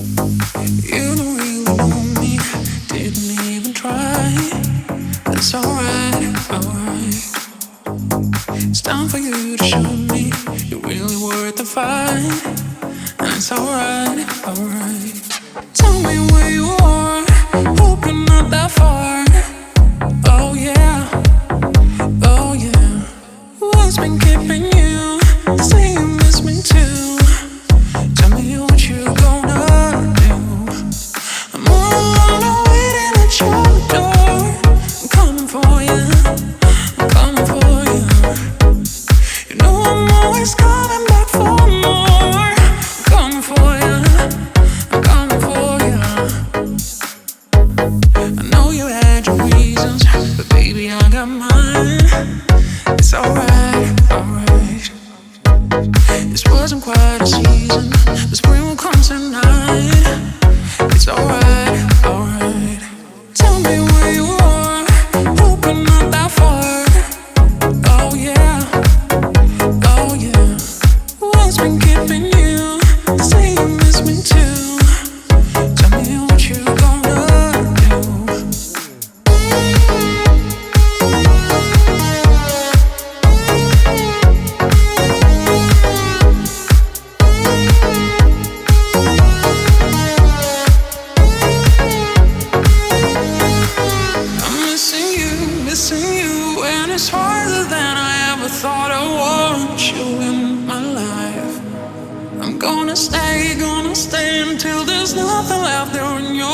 You don't really know me, didn't even try. That's alright, alright. It's time for you to show me you're really worth the fight. And it's alright, alright. Tell me where you are, hope you're not that far. Oh yeah, oh yeah. What's been keeping you? Say you miss me too. Tell me what you gonna do. I'm all alone waiting at your door. I'm coming for you, I'm coming for you. You know I'm always coming back for more. I'm coming for you, I'm coming for you. I know you had your reasons, but baby I got mine. It's alright, alright. This wasn't quite a season, the spring will come tonight. It's alright, alright. Tell me where you are, hope you're not that far. Oh yeah, oh yeah. What's been keeping you? Say you miss me too. Tell me what you gonna do. Missing you, and it's harder than I ever thought. I want you in my life. I'm gonna stay until there's nothing left there in your